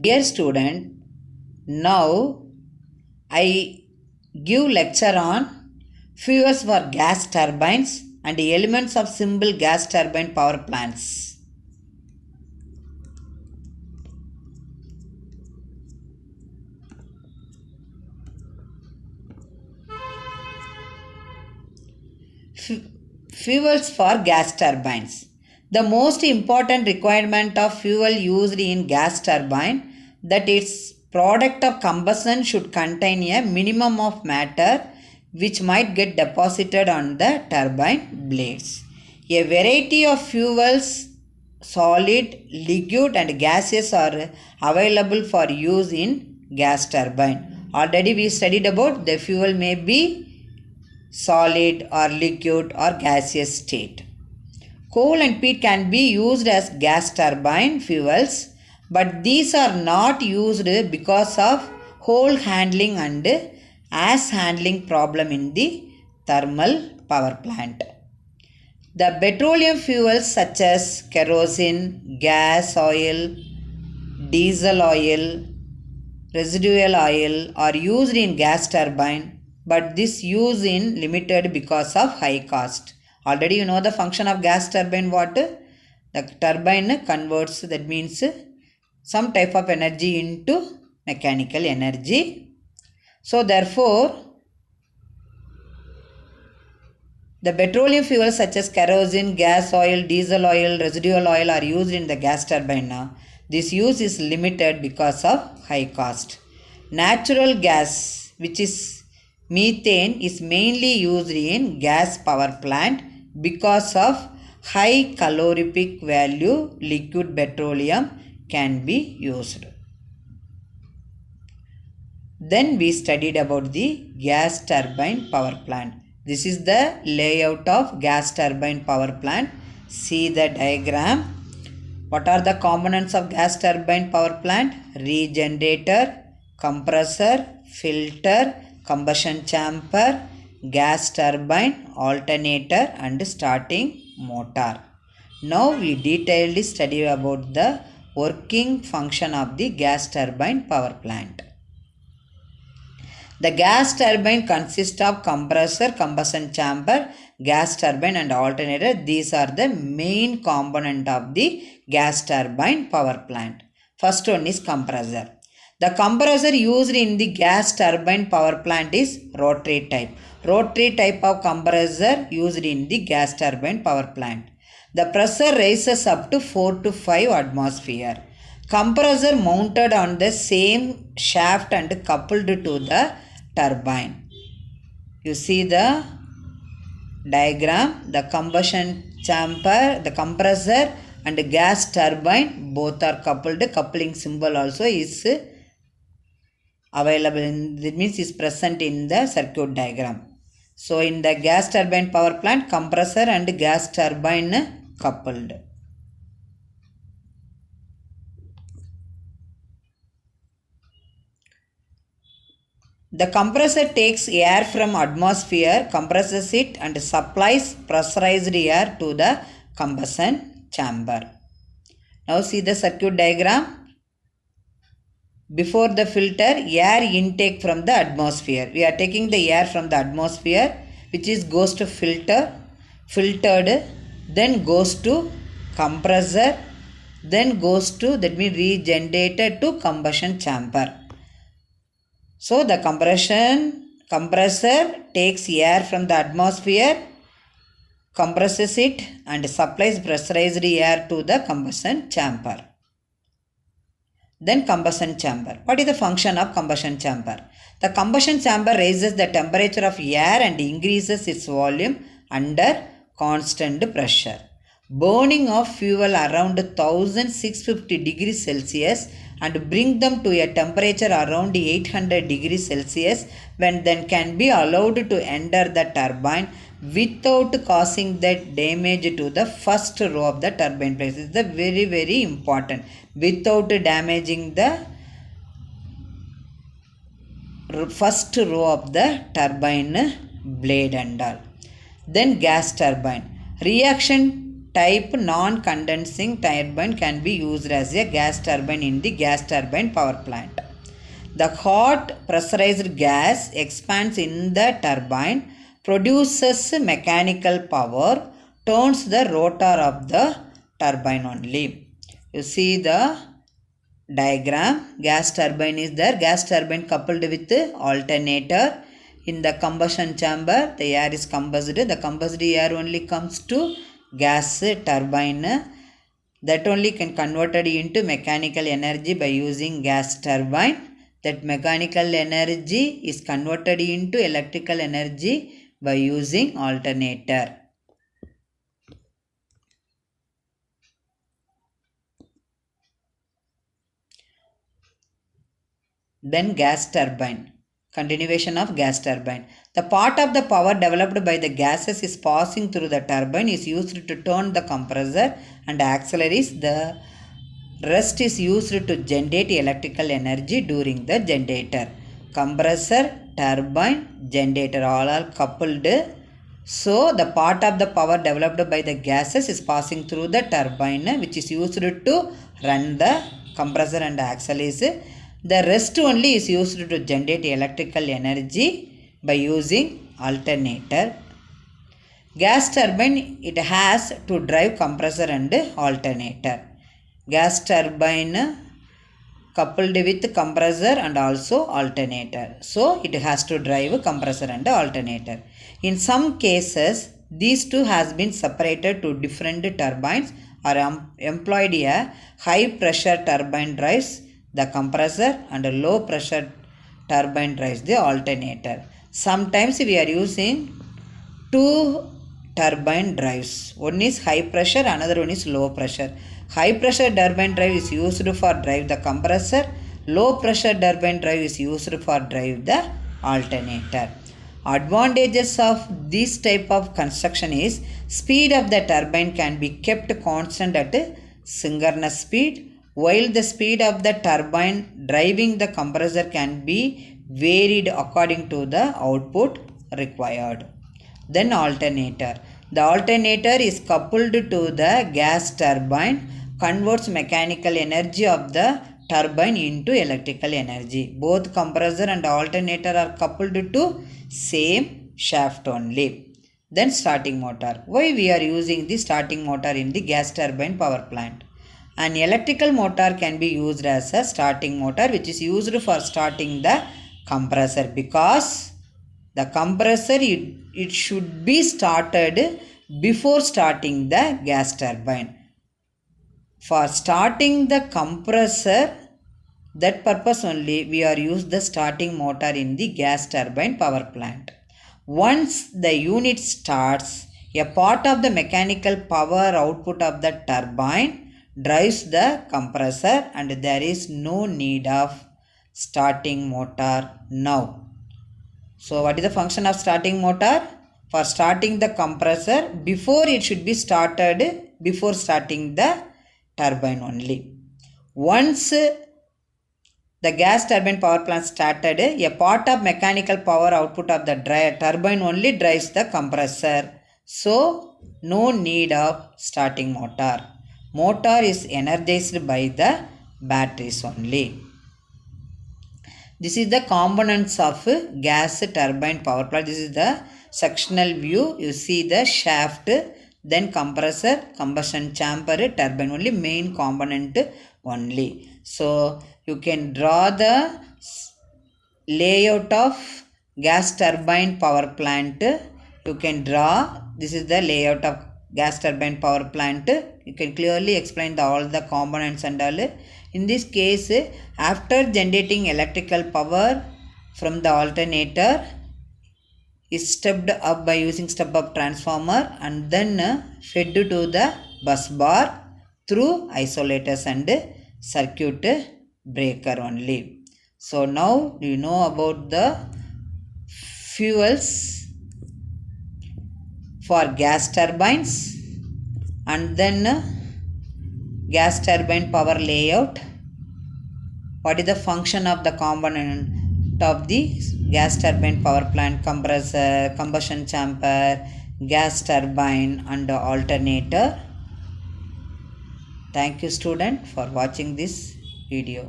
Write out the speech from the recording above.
Dear student, now I give lecture on fuels for gas turbines and elements of simple gas turbine power plants. Fuels for gas turbines. The most important requirement of fuel used in gas turbine that its product of combustion should contain a minimum of matter which might get deposited on the turbine blades. A variety of fuels, solid, liquid and gaseous are available for use in gas turbine. Already we studied about the fuel may be solid or liquid or gaseous state. Coal and peat can be used as gas turbine fuels, but these are not used because of hole handling and ash handling problem in the thermal power plant. The petroleum fuels such as kerosene, gas oil, diesel oil, residual oil are used in gas turbine, but this use in limited because of high cost. Already you know the function of gas turbine what? The turbine converts, that means some type of energy into mechanical energy. So therefore, the petroleum fuels such as kerosene, gas oil, diesel oil, residual oil are used in the gas turbine now. This use is limited because of high cost. Natural gas, which is methane, is mainly used in gas power plant because of high calorific value. Liquid petroleum can be used. Then we studied about the gas turbine power plant. This is the layout of gas turbine power plant. See the diagram. What are the components of gas turbine power plant? Regenerator, compressor, filter, combustion chamber, gas turbine, alternator and starting motor. Now we detailedly study about the working function of the gas turbine power plant. The gas turbine consists of compressor, combustion chamber, gas turbine and alternator. These are the main component of the gas turbine power plant. First one is compressor. The compressor used in the gas turbine power plant is rotary type. Rotary type of compressor used in the gas turbine power plant. The pressure rises up to 4 to 5 atmosphere. Compressor mounted on the same shaft and coupled to the turbine. You see the diagram. The combustion chamber, the compressor and the gas turbine both are coupled. Coupling symbol also is available that means is present in the circuit diagram. So in the gas turbine power plant, compressor and gas turbine coupled. The compressor takes air from atmosphere, compresses it and supplies pressurized air to the combustion chamber. Now see the circuit diagram. Before the filter, air intake from the atmosphere. We are taking the air from the atmosphere which is goes to filter, filtered, then goes to compressor, then goes to, that means regenerated to combustion chamber. So the compressor takes air from the atmosphere, compresses it and supplies pressurized air to the combustion chamber. Then combustion chamber. What is the function of combustion chamber? The combustion chamber raises the temperature of air and increases its volume under constant pressure. Burning of fuel around 1650 degrees Celsius and bring them to a temperature around 800 degrees Celsius when then can be allowed to enter the turbine without causing the damage to the first row of the turbine blades. This is the very important. Without damaging the first row of the turbine blade and all. Then gas turbine. Reaction type non-condensing turbine can be used as a gas turbine in the gas turbine power plant. The hot pressurized gas expands in the turbine, produces mechanical power, turns the rotor of the turbine only. You see the diagram. Gas turbine is there. Gas turbine coupled with alternator. In the combustion chamber, the air is combusted. The combusted air only comes to gas turbine. That only can converted into mechanical energy by using gas turbine. That mechanical energy is converted into electrical energy by using alternator. Then gas turbine. Continuation of gas turbine. The part of the power developed by the gases is passing through the turbine is used to turn the compressor and auxiliaries. The rest is used to generate electrical energy during the generator. Compressor, turbine, generator all are coupled. So the part of the power developed by the gases is passing through the turbine, which is used to run the compressor and auxiliaries. The rest only is used to generate electrical energy by using alternator. Gas turbine, it has to drive compressor and alternator. Gas turbine coupled with compressor and also alternator. So it has to drive compressor and alternator. In some cases, these two has been separated to different turbines or employed a high pressure turbine drives the compressor and a low pressure turbine drives the alternator. Sometimes we are using two turbine drives. One is high pressure, another one is low pressure. High pressure turbine drive is used for drive the compressor. Low pressure turbine drive is used for drive the alternator. Advantages of this type of construction is speed of the turbine can be kept constant at synchronous speed, while the speed of the turbine driving the compressor can be varied according to the output required. Then alternator. The alternator is coupled to the gas turbine, converts mechanical energy of the turbine into electrical energy. Both compressor and alternator are coupled to same shaft only. Then starting motor. Why we are using the starting motor in the gas turbine power plant? An electrical motor can be used as a starting motor, which is used for starting the compressor, because the compressor it should be started before starting the gas turbine. For starting the compressor, that purpose only we are used the starting motor in the gas turbine power plant. Once the unit starts, a part of the mechanical power output of the turbine drives the compressor and there is no need of starting motor now. So what is the function of starting motor? For starting the compressor, before it should be started before starting the turbine only. Once the gas turbine power plant started, a part of mechanical power output of the turbine only drives the compressor. So no need of starting motor. Motor is energized by the batteries only. This is the components of gas turbine power plant. This is the sectional view. You see the shaft, then compressor, combustion chamber, turbine only, main component only. So you can draw the layout of gas turbine power plant. You can draw, this is the layout of gas turbine power plant. You can clearly explain all the components and all. In this case, after generating electrical power from the alternator, is stepped up by using step up transformer and then fed to the bus bar through isolators and circuit breaker only. So now you know about the fuels for gas turbines and then gas turbine power layout. What is the function of the component of the gas turbine power plant? Compressor, combustion chamber, gas turbine and alternator. Thank you student for watching this video.